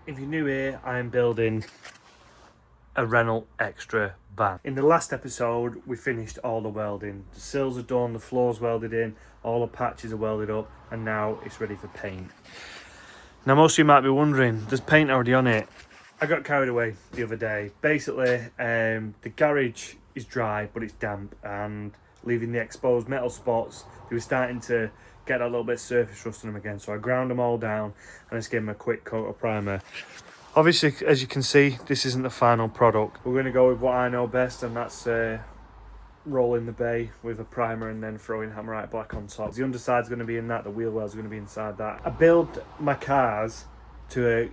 If you're new here, I'm building a Renault Extra van. In the last episode, we finished all the welding. The sills are done, the floor's welded in, all the patches are welded up, and now it's ready for paint. Now, most of you might be wondering, there's paint already on it. I got carried away the other day. Basically, the garage is dry, but it's damp, and leaving the exposed metal spots, they were starting to get a little bit of surface rust on them again. So I ground them all down and just gave them a quick coat of primer. Obviously, as you can see, this isn't the final product. We're going to go with what I know best, and that's rolling the bay with a primer and then throwing Hammerite black on top. The underside's going to be in that, the wheel wells are going to be inside that. I build my cars to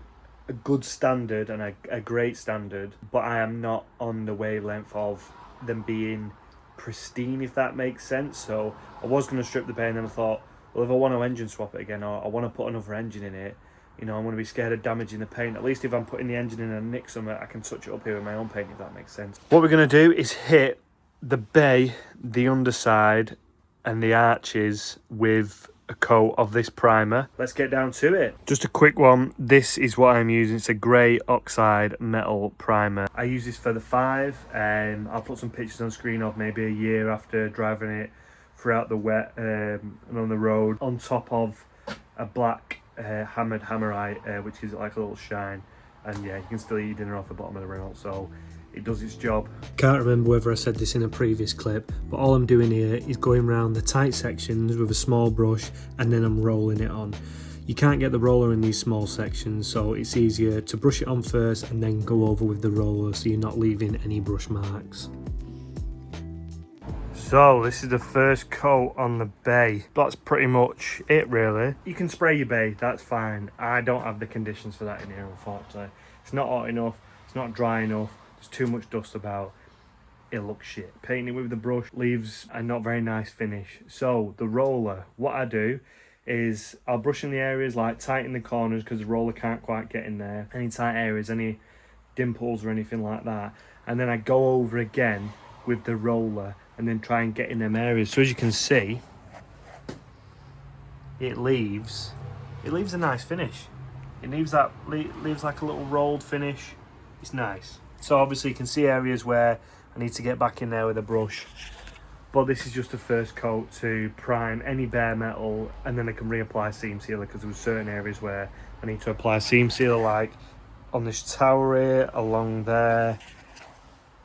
a good standard and a great standard, but I am not on the wavelength of them being pristine, if that makes sense. So I was going to strip the bay, and then I thought, well, if I want to engine swap it again, or I want to put another engine in it, you know, I'm going to be scared of damaging the paint. At least if I'm putting the engine in and nick something, I can touch it up here with my own paint, if that makes sense. What we're going to do is hit the bay, the underside and the arches with a coat of this primer. Let's get down to it. Just a quick one. This is what I'm using. It's a grey oxide metal primer. I use this for the 5, and I'll put some pictures on screen of maybe a year after driving it throughout the wet and on the road, on top of a black hammered Hammerite, which is like a little shine. And yeah, you can still eat your dinner off the bottom of the Renault, so it does its job. Can't remember whether I said this in a previous clip, but all I'm doing here is going around the tight sections with a small brush, and then I'm rolling it on. You can't get the roller in these small sections, so it's easier to brush it on first and then go over with the roller, so you're not leaving any brush marks. So this is the first coat on the bay. That's pretty much it, really. You can spray your bay, that's fine. I don't have the conditions for that in here, unfortunately. It's not hot enough, it's not dry enough, there's too much dust about. It looks shit. Painting with the brush leaves a not very nice finish. So the roller, what I do is I'll brush in the areas like tight in the corners, because the roller can't quite get in there. Any tight areas, any dimples or anything like that. And then I go over again with the roller and then try and get in them areas. So as you can see, it leaves a nice finish. It leaves like a little rolled finish. It's nice. So obviously you can see areas where I need to get back in there with a brush, but this is just the first coat to prime any bare metal, and then I can reapply seam sealer, because there were certain areas where I need to apply seam sealer, like on this tower here, along there.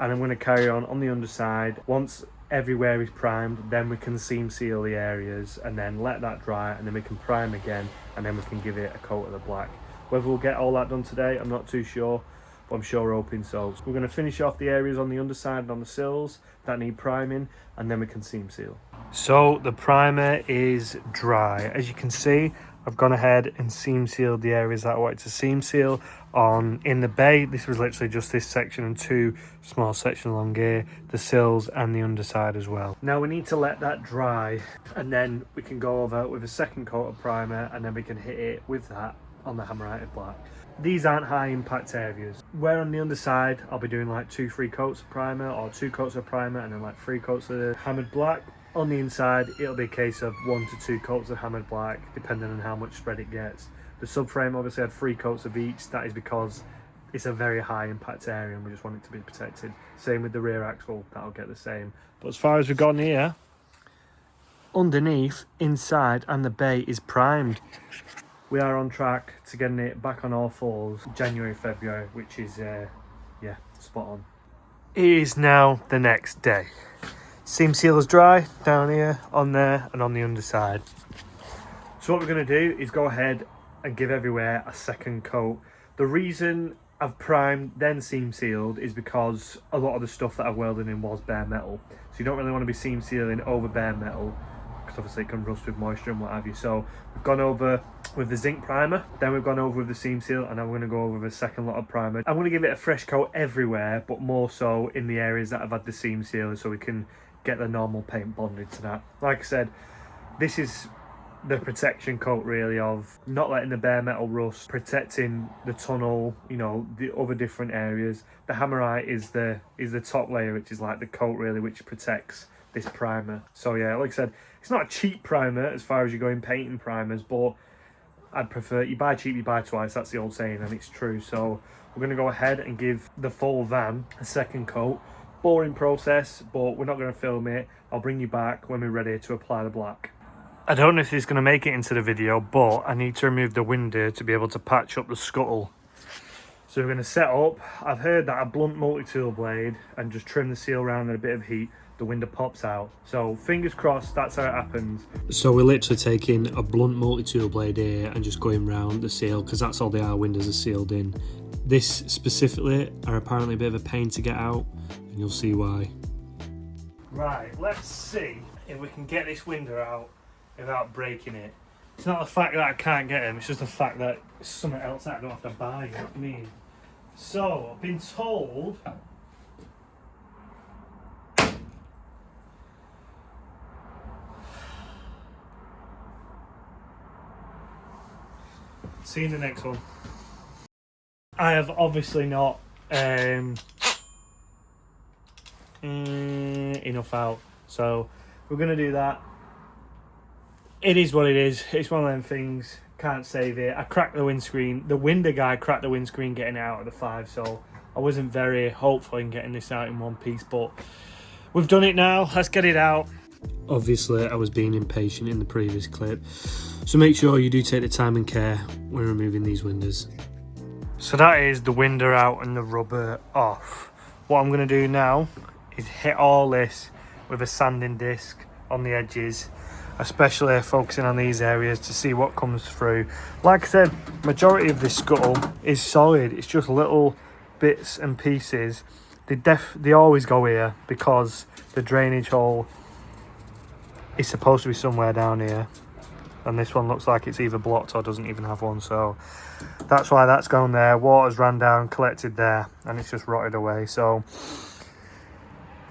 And I'm going to carry on the underside. Once everywhere is primed, then we can seam seal the areas and then let that dry, and then we can prime again, and then we can give it a coat of the black. Whether we'll get all that done today, I'm not too sure, but I'm sure we're hoping so. We're going to finish off the areas on the underside and on the sills that need priming, and then we can seam seal. So the primer is dry. As you can see, I've gone ahead and seam sealed the areas that I wanted to seam seal on in the bay. This was literally just this section and 2 small sections along here, the sills and the underside as well. Now we need to let that dry, and then we can go over with a second coat of primer, and then we can hit it with that on the Hammerite black. These aren't high impact areas. Where on the underside, I'll be doing like 2-3 coats of primer, or 2 coats of primer and then like 3 coats of the hammered black. On the inside, it'll be a case of 1 to 2 coats of hammered black, depending on how much spread it gets. The subframe obviously had 3 coats of each. That is because it's a very high impact area and we just want it to be protected. Same with the rear axle, that'll get the same. But as far as we've got in here, underneath, inside and the bay is primed. We are on track to getting it back on all fours January, February, which is, yeah, spot on. It is now the next day. Seam sealer's dry down here, on there, and on the underside. So what we're going to do is go ahead and give everywhere a second coat. The reason I've primed then seam sealed is because a lot of the stuff that I've welded in was bare metal. So you don't really want to be seam sealing over bare metal, because obviously it can rust with moisture and what have you. So we've gone over with the zinc primer, then we've gone over with the seam seal, and now we're going to go over with a second lot of primer. I'm going to give it a fresh coat everywhere, but more so in the areas that I've had the seam seal, so we can get the normal paint bonded to that. Like I said, this is the protection coat really, of not letting the bare metal rust, protecting the tunnel, you know, the other different areas. The Hammerite is the top layer, which is like the coat really, which protects this primer. So yeah, like I said, it's not a cheap primer as far as you're going painting primers, but I'd prefer, you buy cheap, you buy twice, that's the old saying, and it's true. So we're going to go ahead and give the full van a second coat. Boring process, but we're not going to film it. I'll bring you back when we're ready to apply the black. I don't know if this is going to make it into the video, but I need to remove the window to be able to patch up the scuttle. So we're going to set up, I've heard that a blunt multi-tool blade and just trim the seal around in a bit of heat, the window pops out. So fingers crossed that's how it happens. So we're literally taking a blunt multi-tool blade here and just going round the seal, because that's all our windows are sealed in. This specifically are apparently a bit of a pain to get out, and you'll see why. Right, let's see if we can get this window out without breaking it. It's not the fact that I can't get them, it's just the fact that it's something else that I don't have to buy, you know what I mean? So, I've been told see you in the next one. I have obviously not enough out, so we're going to do that. It is what it is. It's one of them things. Can't save it. I cracked the windscreen. The window guy cracked the windscreen getting it out of the 5, so I wasn't very hopeful in getting this out in one piece, but we've done it now. Let's get it out. Obviously, I was being impatient in the previous clip, so make sure you do take the time and care when removing these windows. So that is the window out and the rubber off. What I'm going to do now is hit all this with a sanding disc on the edges, especially focusing on these areas to see what comes through. Like I said, majority of this scuttle is solid. It's just little bits and pieces. They always go here because the drainage hole is supposed to be somewhere down here, and this one looks like it's either blocked or doesn't even have one, so that's why that's going there. Water's ran down, collected there, and it's just rotted away. So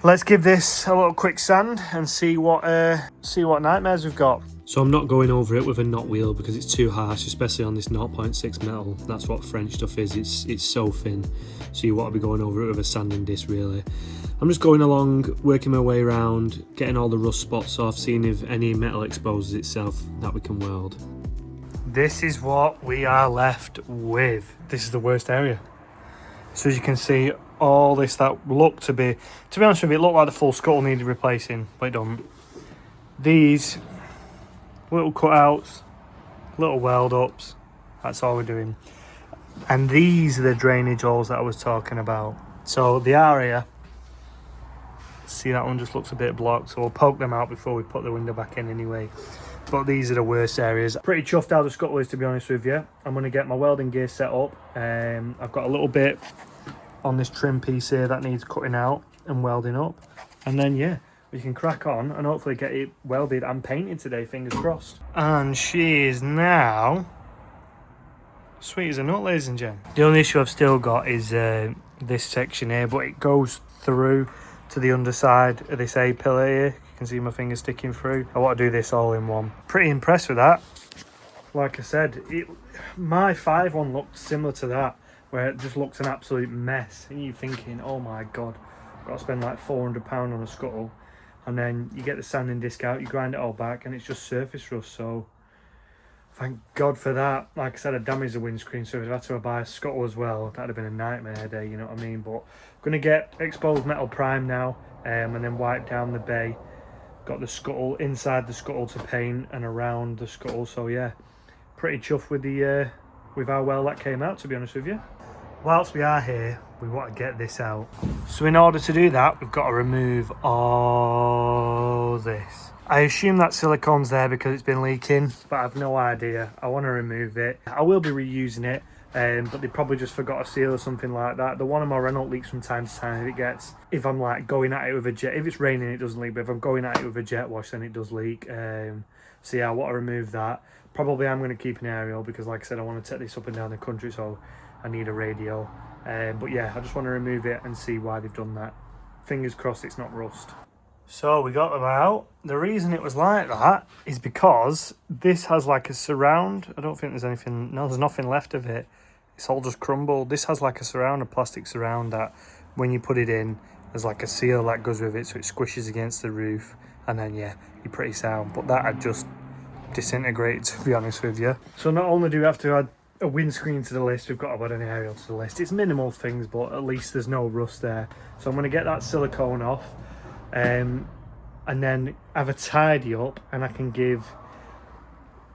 let's give this a little quick sand and see what nightmares we've got. So I'm not going over it with a knot wheel because it's too harsh, especially on this 0.6 metal. That's what French stuff is. It's so thin, so you want to be going over it with a sanding disc really. I'm just going along, working my way around, getting all the rust spots off, seeing if any metal exposes itself that we can weld. This is what we are left with. This is the worst area. So as you can see, all this that looked to be honest with you, it looked like the full scuttle needed replacing, but it doesn't. These little cutouts, little weld ups, that's all we're doing. And these are the drainage holes that I was talking about. So the area, see that one just looks a bit blocked, so we'll poke them out before we put the window back in anyway. But these are the worst areas. Pretty chuffed how the scuttle is, to be honest with you. I'm going to get my welding gear set up. I've got a little bit on this trim piece here that needs cutting out and welding up. And then, yeah, we can crack on and hopefully get it welded and painted today, fingers crossed. And she is now sweet as a nut, ladies and gents. The only issue I've still got is this section here, but it goes through to the underside of this A-pillar here. You can see my finger sticking through. I want to do this all in one. Pretty impressed with that. Like I said, my 5 one looked similar to that, where it just looks an absolute mess. And you're thinking, oh my God, I've got to spend like £400 on a scuttle. And then you get the sanding disc out, you grind it all back, and it's just surface rust. So thank God for that. Like I said, I damaged the windscreen, so if I had to buy a scuttle as well, that'd have been a nightmare day, you know what I mean? But I'm going to get exposed metal prime now, and then wipe down the bay. Got the scuttle, inside the scuttle to paint and around the scuttle. So yeah, pretty chuffed with how well that came out, to be honest with you. Whilst we are here, we want to get this out. So in order to do that, we've got to remove all this. I assume that silicone's there because it's been leaking, but I have no idea. I want to remove it. I will be reusing it, but they probably just forgot a seal or something like that. The one on my Renault leaks from time to time. If I'm like going at it with a jet, if it's raining it doesn't leak, but if I'm going at it with a jet wash then it does leak. So yeah, I want to remove that. Probably I'm going to keep an aerial because like I said, I want to take this up and down the country, so I need a radio. But yeah, I just want to remove it and see why they've done that. Fingers crossed it's not rust. So we got them out. The reason it was like that is because this has like a surround. I don't think there's anything, no, there's nothing left of it. It's all just crumbled. This has like a surround, a plastic surround that when you put it in, there's like a seal that goes with it so it squishes against the roof. And then yeah, you're pretty sound. But that had just disintegrated, to be honest with you. So not only do we have to add a windscreen to the list, we've got to add an aerial to the list. It's minimal things, but at least there's no rust there. So I'm going to get that silicone off, and then have a tidy up, and I can give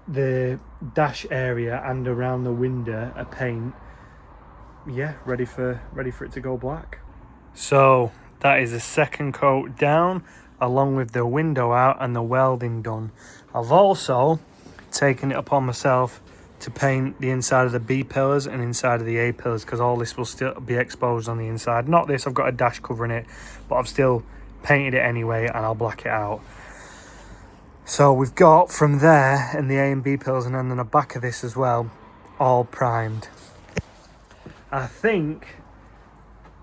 the dash area and around the window a paint. Yeah, ready for it to go black. So that is the second coat down, along with the window out and the welding done. I've also taken it upon myself to paint the inside of the B pillars and inside of the A pillars, because all this will still be exposed on the inside. Not this, I've got a dash covering it, but I've still painted it anyway, and I'll black it out. So we've got from there and the A and B pillars, and then on the back of this as well, all primed. I think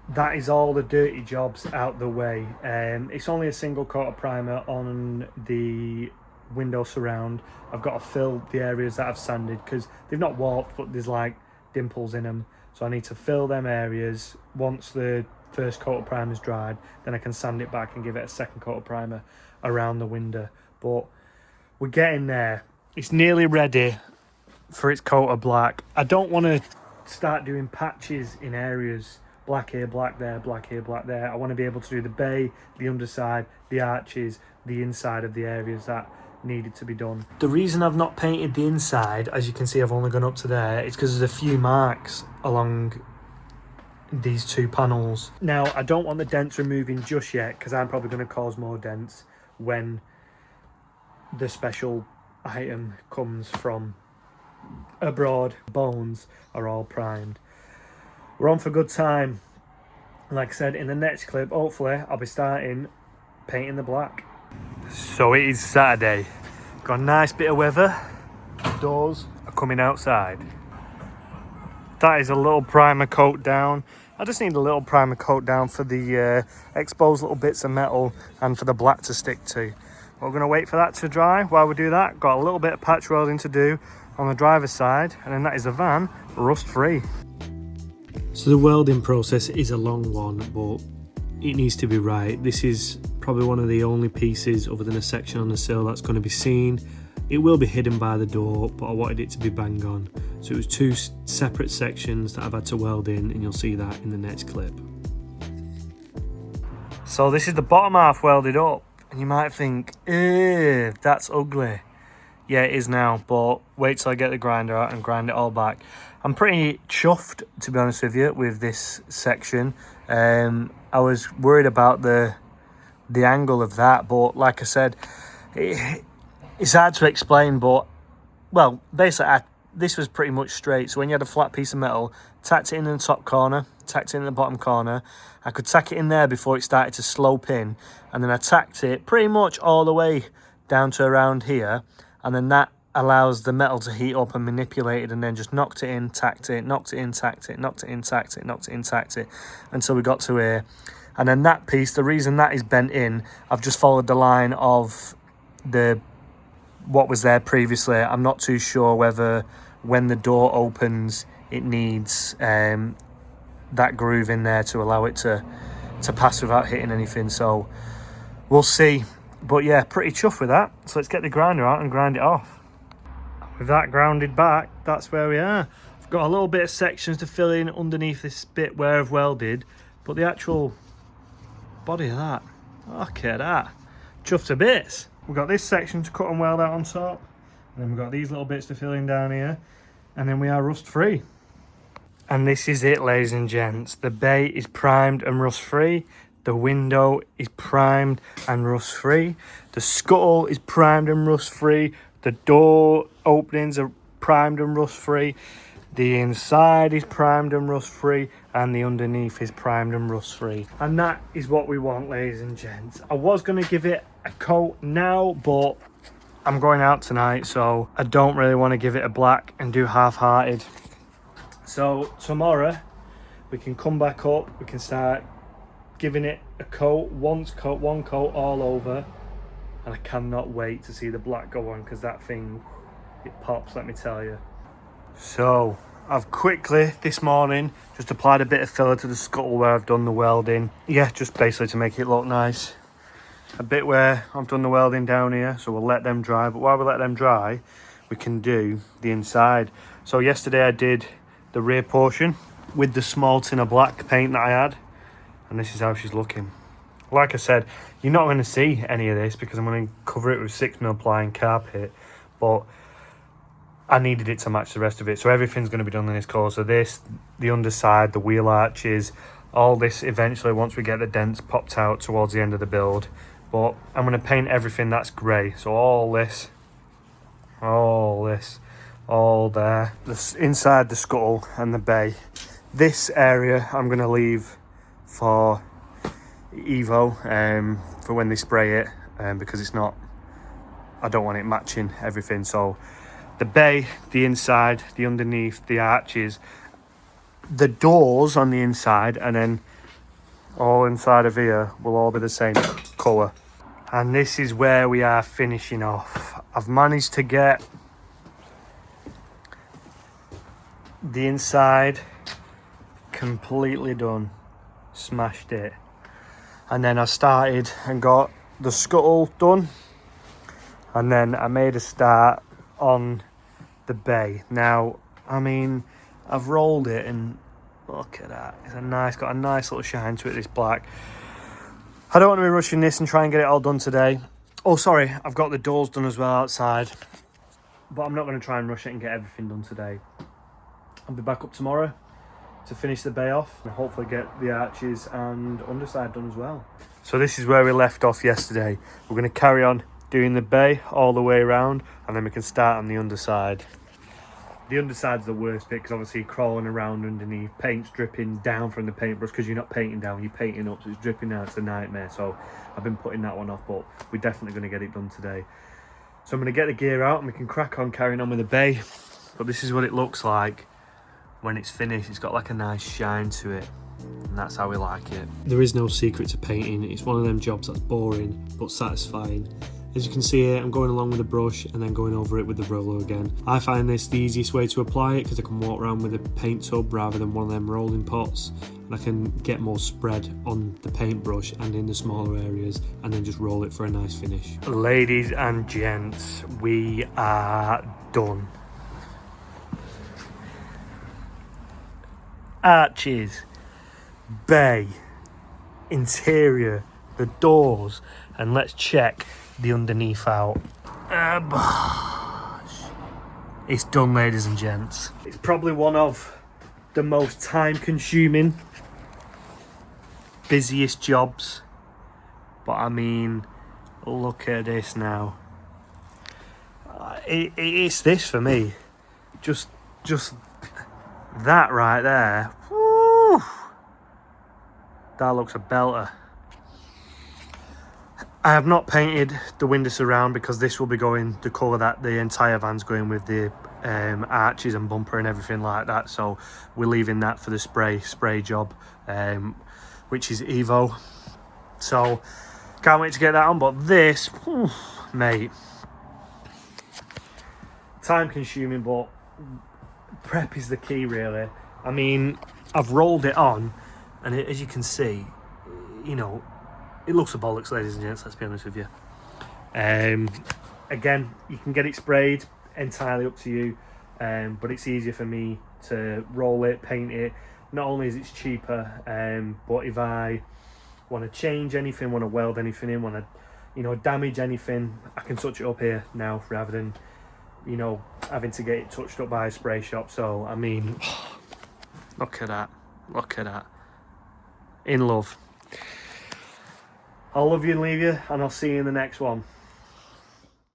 that is all the dirty jobs out the way. It's only a single coat of primer on the window surround. I've got to fill the areas that I've sanded, because they've not warped, but there's like dimples in them, so I need to fill them areas. Once the first coat of primer is dried, then I can sand it back and give it a second coat of primer around the window. But we're getting there. It's nearly ready for its coat of black. I don't want to start doing patches in areas, black here, black there, black here, black there. I want to be able to do the bay, the underside, the arches, the inside of the areas that needed to be done. The reason I've not painted the inside, as you can see I've only gone up to there, it's because there's a few marks along these two panels. Now I don't want the dents removing just yet, because I'm probably going to cause more dents when the special item comes from abroad. Bones are all primed. We're on for good time. Like I said, in the next clip, hopefully I'll be starting painting the black. So it is Saturday. Got a nice bit of weather. Doors are coming outside. That is a little primer coat down. I just need a little primer coat down for the exposed little bits of metal and for the black to stick to. We're going to wait for that to dry. While we do that, got a little bit of patch welding to do on the driver's side, and then that is the van rust free. So the welding process is a long one, but it needs to be right. This is probably one of the only pieces other than a section on the sill that's going to be seen. It will be hidden by the door, but I wanted it to be bang on. So it was two separate sections that I've had to weld in, and you'll see that in the next clip. So this is the bottom half welded up, and you might think, ew, that's ugly. Yeah, it is now, but wait till I get the grinder out and grind it all back. I'm pretty chuffed, to be honest with you, with this section. I was worried about the angle of that, but like I said, it's hard to explain, but, well, basically, this was pretty much straight. So when you had a flat piece of metal, tacked it in the top corner, tacked it in the bottom corner, I could tack it in there before it started to slope in, and then I tacked it pretty much all the way down to around here, and then that allows the metal to heat up and manipulate it, and then just knocked it in, tacked it, knocked it in, tacked it, knocked it in, tacked it, knocked it in, tacked it, until we got to here. And then that piece, the reason that is bent in, I've just followed the line of what was there previously. I'm not too sure whether when the door opens it needs that groove in there to allow it to pass without hitting anything, so we'll see. But yeah, pretty chuffed with that. So let's get the grinder out and grind it off. With that grounded back, that's where we are. I've got a little bit of sections to fill in underneath this bit where I've welded, but the actual body of that, look at that, chuffed to bits. We've got this section to cut and weld out on top, and then we've got these little bits to fill in down here, and then we are rust free. And this is it, ladies and gents. The bay is primed and rust free. The window is primed and rust free. The scuttle is primed and rust free. The door openings are primed and rust free. The inside is primed and rust free, and the underneath is primed and rust free. And that is what we want, ladies and gents. I was going to give it a coat now, but I'm going out tonight, so I don't really want to give it a black and do half-hearted. So tomorrow we can come back up, we can start giving it a coat, one coat all over, and I cannot wait to see the black go on, because that thing, it pops, let me tell you. So I've quickly this morning just applied a bit of filler to the scuttle where I've done the welding. Yeah, just basically to make it look nice. a bit where I've done the welding down here, so we'll let them dry. But while we let them dry, we can do the inside. So yesterday I did the rear portion with the small tin of black paint that I had, and this is how she's looking. Like I said, you're not going to see any of this because I'm going to cover it with 6mm ply and carpet, but I needed it to match the rest of it. So everything's going to be done in this colour. So this, the underside, the wheel arches, all this eventually once we get the dents popped out towards the end of the build. But I'm going to paint everything that's grey. So all this, all there. This inside the scuttle and the bay. This area I'm going to leave for Evo for when they spray it, because it's not, I don't want it matching everything. So the bay, the inside, the underneath, the arches, the doors on the inside, and then all inside of here will all be the same colour. And this is where we are finishing off. I've managed to get the inside completely done, smashed it, and then I started and got the scuttle done, and then I made a start on the bay. Now, I mean, I've rolled it and look at that, it's got a nice little shine to it, this black. I don't want to be rushing this and try and get it all done today. Oh, sorry, I've got the doors done as well outside, but I'm not going to try and rush it and get everything done today. I'll be back up tomorrow to finish the bay off and hopefully get the arches and underside done as well. So this is where we left off yesterday. We're going to carry on doing the bay all the way around, and then we can start on the underside. The underside's the worst bit because obviously crawling around underneath, paint's dripping down from the paintbrush because you're not painting down, you're painting up, so it's dripping down. It's a nightmare. So I've been putting that one off, but we're definitely going to get it done today. So I'm going to get the gear out and we can crack on carrying on with the bay. But this is what it looks like when it's finished. It's got like a nice shine to it, and that's how we like it. There is no secret to painting. It's one of them jobs that's boring but satisfying. As you can see here, I'm going along with the brush and then going over it with the roller again. I find this the easiest way to apply it because I can walk around with a paint tub rather than one of them rolling pots, and I can get more spread on the paintbrush and in the smaller areas, and then just roll it for a nice finish. Ladies and gents, we are done. Arches, bay, interior, the doors, and let's check the underneath out. It's done, ladies and gents. It's probably one of the most time consuming, busiest jobs, but I mean, look at this now. It's this for me, just that right there. Woo, that looks a belter. I have not painted the window surround because this will be going the colour that the entire van's going with, the arches and bumper and everything like that. So we're leaving that for the spray job, which is Evo. So can't wait to get that on. But this, whew, mate, time consuming, but prep is the key really. I mean, I've rolled it on, and as you can see, you know, it looks a bollocks, ladies and gents, let's be honest with you. Again, you can get it sprayed, entirely up to you, but it's easier for me to roll it, paint it. Not only is it cheaper, but if I want to change anything, want to weld anything in, want to, you know, damage anything, I can touch it up here now rather than, you know, having to get it touched up by a spray shop. So, I mean, look at that, look at that. In love. I'll love you and leave you, and I'll see you in the next one.